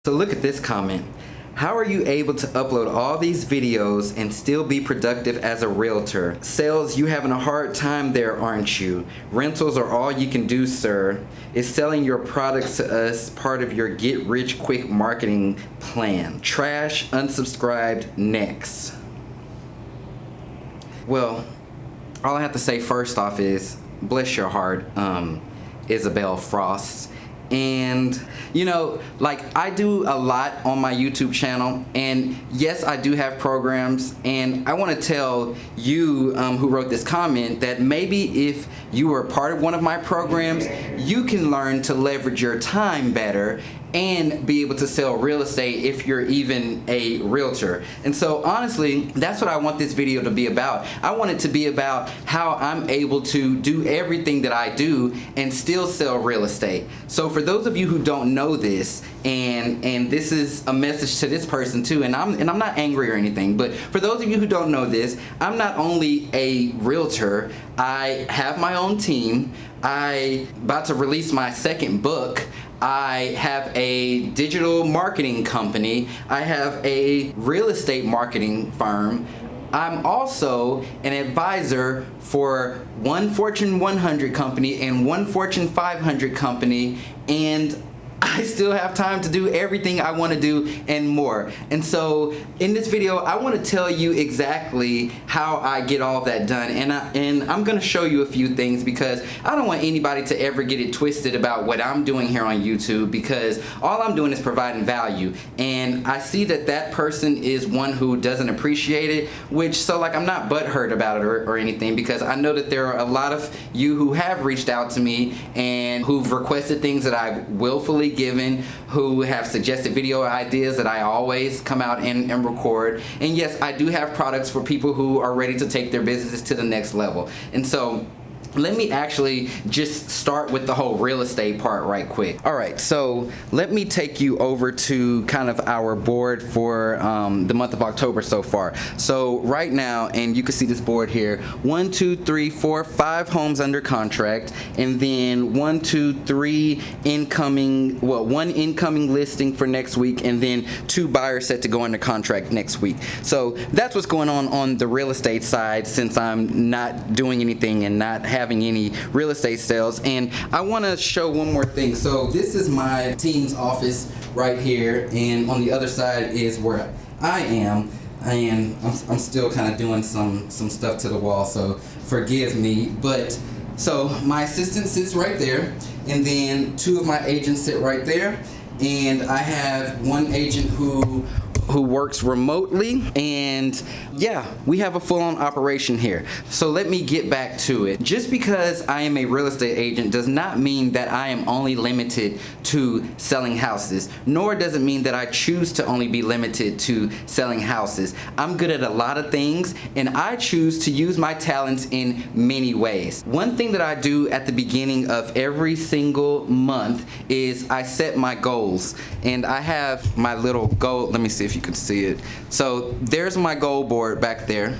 So look at this comment. How are you able to upload all these videos and still be productive as a realtor? Sales, you having a hard time there, aren't you? Rentals are all you can do, sir. Is selling your products to us part of your get-rich-quick marketing plan? Trash, unsubscribed, next. Well, all I have to say first off is, bless your heart, Isabel Frost. And you know, like, I do a lot on my YouTube channel, and yes, I do have programs, and I want to tell you who wrote this comment that maybe if you were part of one of my programs, you can learn to leverage your time better and be able to sell real estate if you're even a realtor. And so honestly, that's what I want this video to be about. I want it to be about how I'm able to do everything that I do and still sell real estate. So for those of you who don't know this, and this is a message to this person too, and I'm not angry or anything, but for those of you who don't know this, I'm not only a realtor, I have my own team. I'm about to release my second book. I have a digital marketing company. I have a real estate marketing firm. I'm also an advisor for one Fortune 100 company and one Fortune 500 company, and I still have time to do everything I want to do and more. And so in this video, I want to tell you exactly how I get all that done. And I'm going to show you a few things, because I don't want anybody to ever get it twisted about what I'm doing here on YouTube, because all I'm doing is providing value. And I see that that person is one who doesn't appreciate it, which, so like, I'm not butthurt about it or anything, because I know that there are a lot of you who have reached out to me and who've requested things that I've willfully given, who have suggested video ideas that I always come out and record. And yes, I do have products for people who are ready to take their businesses to the next level. And so let me actually just start with the whole real estate part right quick. All right, so let me take you over to kind of our board for the month of October so far. So right now, and you can see this board here, 1, 2, 3, 4, 5 homes under contract, and then 1, 2, 3 incoming, well, 1 incoming listing for next week, and then 2 buyers set to go under contract next week. So that's what's going on the real estate side, since I'm not doing anything and not having any real estate sales. And I want to show one more thing. So this is my team's office right here, and on the other side is where I am, and I'm still kind of doing some stuff to the wall, so forgive me. But so my assistant sits right there, and then 2 of my agents sit right there, and I have one agent who works remotely, and yeah, we have a full-on operation here. So let me get back to it. Just because I am a real estate agent does not mean that I am only limited to selling houses, nor does it mean that I choose to only be limited to selling houses. I'm good at a lot of things, and I choose to use my talents in many ways. One thing that I do at the beginning of every single month is I set my goals, and I have my little goal. Let me see if you can see it. So there's my goal board back there,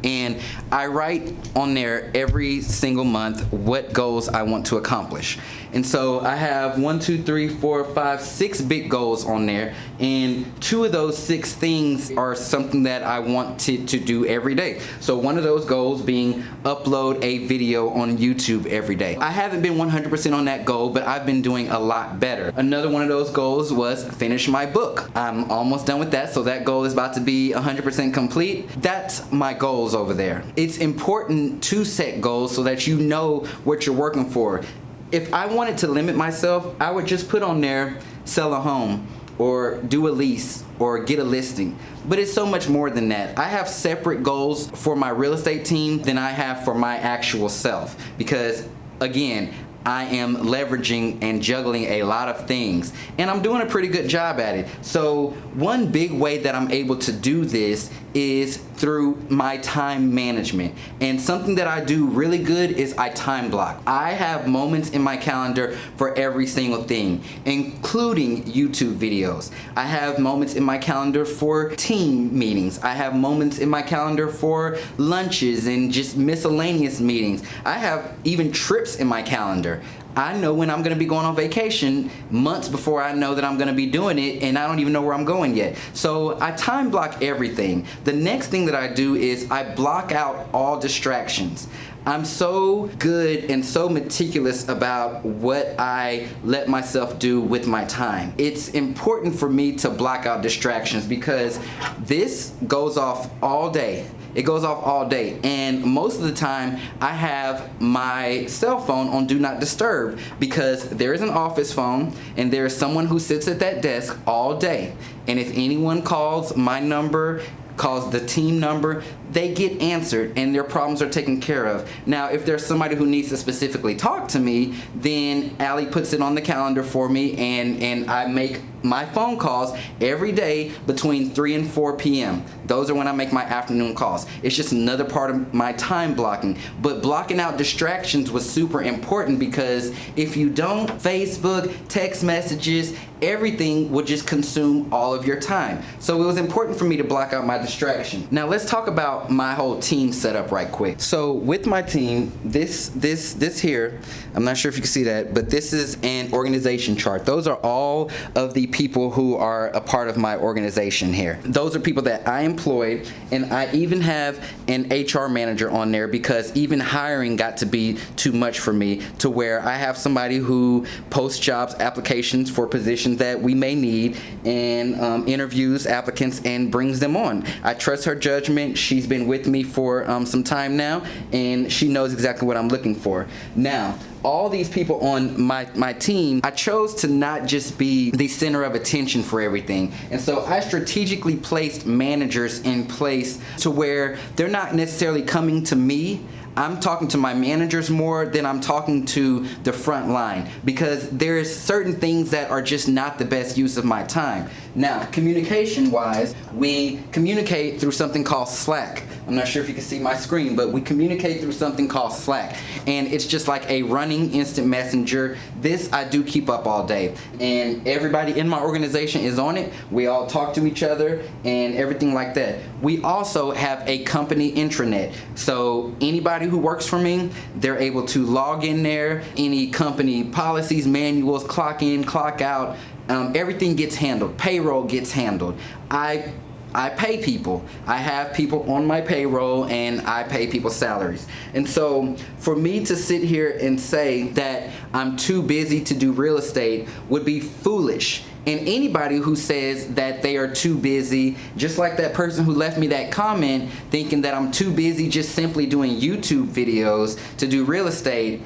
and I write on there every single month what goals I want to accomplish. And so I have 1, 2, 3, 4, 5, 6 big goals on there, and 2 of those 6 things are something that I want to do every day. So one of those goals being upload a video on YouTube every day. I haven't been 100% on that goal, but I've been doing a lot better. Another one of those goals was finish my book. I'm almost done with that, so that goal is about to be 100% complete. That's my goals over there. It's important to set goals so that you know what you're working for. If I wanted to limit myself, I would just put on there, sell a home, or do a lease, or get a listing. But it's so much more than that. I have separate goals for my real estate team than I have for my actual self, because again, I am leveraging and juggling a lot of things, and I'm doing a pretty good job at it. So one big way that I'm able to do this is through my time management. And something that I do really good is I time block. I have moments in my calendar for every single thing, including YouTube videos. I have moments in my calendar for team meetings. I have moments in my calendar for lunches and just miscellaneous meetings. I have even trips in my calendar. I know when I'm gonna be going on vacation months before I know that I'm gonna be doing it, and I don't even know where I'm going yet. So I time block everything. The next thing that I do is I block out all distractions. I'm so good and so meticulous about what I let myself do with my time. It's important for me to block out distractions because this goes off all day. It goes off all day, and most of the time I have my cell phone on do not disturb because there is an office phone and there is someone who sits at that desk all day, and if anyone calls my number, calls the team number, they get answered and their problems are taken care of. Now, if there's somebody who needs to specifically talk to me, then Allie puts it on the calendar for me, and I make my phone calls every day between 3 and 4 p.m. Those are when I make my afternoon calls. It's just another part of my time blocking. But blocking out distractions was super important because if you don't, Facebook, text messages, everything would just consume all of your time. So it was important for me to block out my distraction. Now let's talk about my whole team setup right quick. So with my team, this here, I'm not sure if you can see that, but this is an organization chart. Those are all of the people who are a part of my organization here. Those are people that I employed, and I even have an HR manager on there because even hiring got to be too much for me, to where I have somebody who posts jobs applications for positions that we may need and interviews applicants and brings them on. I trust her judgment. She's been with me for some time now, and she knows exactly what I'm looking for. Now, all these people on my team, I chose to not just be the center of attention for everything. And so I strategically placed managers in place to where they're not necessarily coming to me. I'm talking to my managers more than I'm talking to the front line because there's certain things that are just not the best use of my time. Now, communication wise, we communicate through something called Slack. I'm not sure if you can see my screen, but we communicate through something called Slack. And it's just like a running instant messenger. This I do keep up all day. And everybody in my organization is on it. We all talk to each other and everything like that. We also have a company intranet. So anybody who works for me, they're able to log in there. Any company policies, manuals, clock in, clock out, everything gets handled. Payroll gets handled. I pay people. I have people on my payroll and I pay people salaries. And so for me to sit here and say that I'm too busy to do real estate would be foolish. And anybody who says that they are too busy, just like that person who left me that comment thinking that I'm too busy just simply doing YouTube videos to do real estate,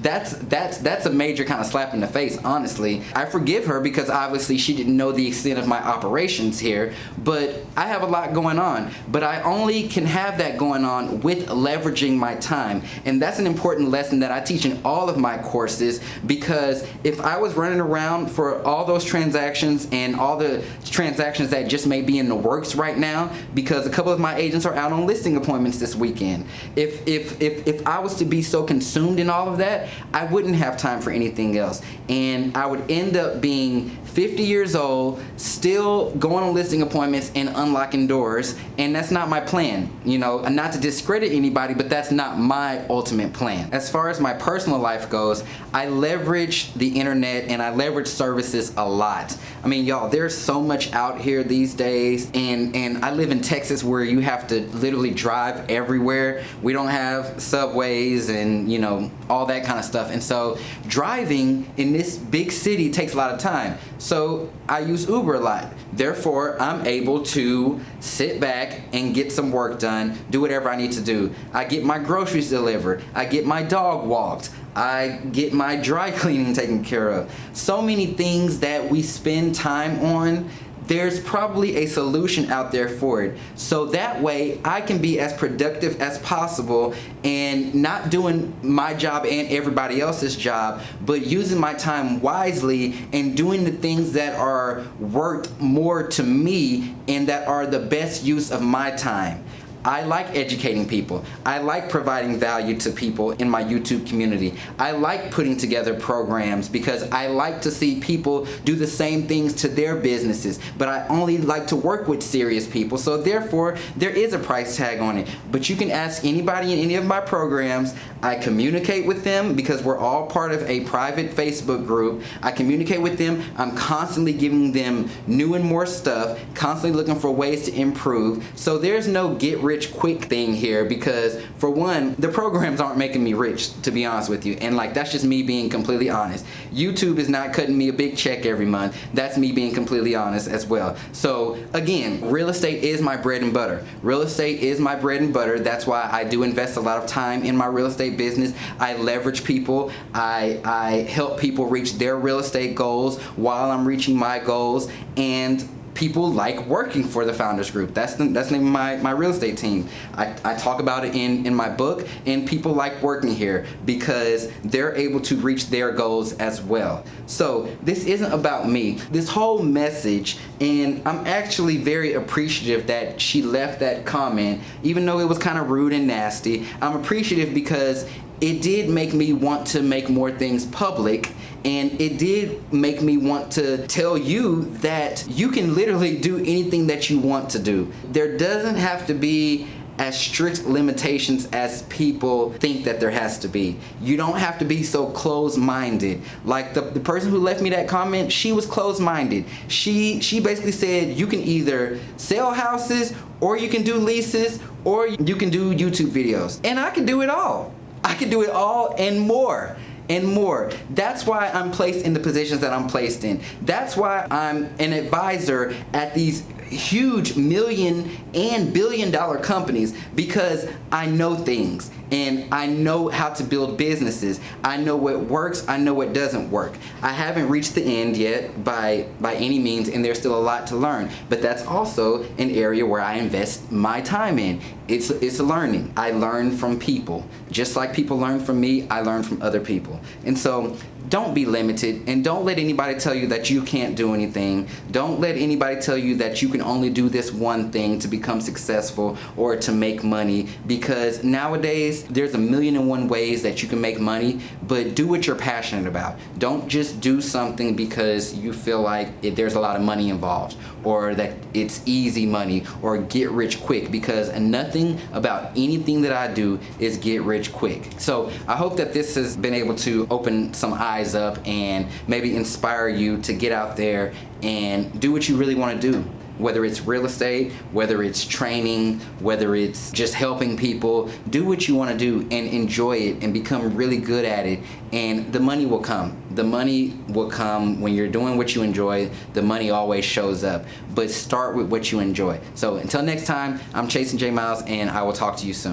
that's a major kind of slap in the face, honestly. I forgive her because obviously she didn't know the extent of my operations here, but I have a lot going on. But I only can have that going on with leveraging my time. And that's an important lesson that I teach in all of my courses, because if I was running around for all those transactions and all the transactions that just may be in the works right now, because a couple of my agents are out on listing appointments this weekend, if I was to be so consumed in all of that, I wouldn't have time for anything else, and I would end up being 50 years old, still going on listing appointments and unlocking doors, and that's not my plan. You know, not to discredit anybody, but that's not my ultimate plan. As far as my personal life goes, I leverage the internet and I leverage services a lot. I mean, y'all, there's so much out here these days, and I live in Texas where you have to literally drive everywhere. We don't have subways and, you know, all that kind of stuff. And so driving in this big city takes a lot of time. So I use Uber a lot. Therefore, I'm able to sit back and get some work done, do whatever I need to do. I get my groceries delivered. I get my dog walked. I get my dry cleaning taken care of. So many things that we spend time on, there's probably a solution out there for it. So that way I can be as productive as possible and not doing my job and everybody else's job, but using my time wisely and doing the things that are worth more to me and that are the best use of my time. I like educating people. I like providing value to people in my YouTube community. I like putting together programs because I like to see people do the same things to their businesses, but I only like to work with serious people, so therefore there is a price tag on it. But you can ask anybody in any of my programs. I communicate with them because we're all part of a private Facebook group. I communicate with them. I'm constantly giving them new and more stuff, constantly looking for ways to improve. So there's no get rich quick thing here because, for one, the programs aren't making me rich, to be honest with you. And like, that's just me being completely honest. YouTube is not cutting me a big check every month. That's me being completely honest as well. So again, real estate is my bread and butter. Real estate is my bread and butter. That's why I do invest a lot of time in my real estate business. I leverage people. I help people reach their real estate goals while I'm reaching my goals, and people like working for the Founders Group. That's the name of my real estate team. I talk about it in my book, and people like working here because they're able to reach their goals as well. So this isn't about me. This whole message, and I'm actually very appreciative that she left that comment, even though it was kind of rude and nasty. I'm appreciative because it did make me want to make more things public, and it did make me want to tell you that you can literally do anything that you want to do. There doesn't have to be as strict limitations as people think that there has to be. You don't have to be so closed-minded. Like the person who left me that comment, she was closed-minded. She basically said you can either sell houses, or you can do leases, or you can do YouTube videos. And I can do it all. I can do it all and more. And more. That's why I'm placed in the positions that I'm placed in. That's why I'm an advisor at these huge million and billion-dollar companies, because I know things and I know how to build businesses. I know what works, I know what doesn't work. I haven't reached the end yet by any means, and there's still a lot to learn, but that's also an area where I invest my time in. It's learning. I learn from people. Just like people learn from me, I learn from other people. And so don't be limited, and don't let anybody tell you that you can't do anything. Don't let anybody tell you that you can only do this one thing to become successful or to make money, because nowadays there's a million and one ways that you can make money, but do what you're passionate about. Don't just do something because you feel like there's a lot of money involved, or that it's easy money, or get rich quick, because nothing about anything that I do is get rich quick. So I hope that this has been able to open some eyes up and maybe inspire you to get out there and do what you really want to do. Whether it's real estate, whether it's training, whether it's just helping people, do what you want to do and enjoy it and become really good at it, and the money will come. The money will come when you're doing what you enjoy. The money always shows up, but start with what you enjoy. So until next time, I'm Chastin J. Miles, and I will talk to you soon.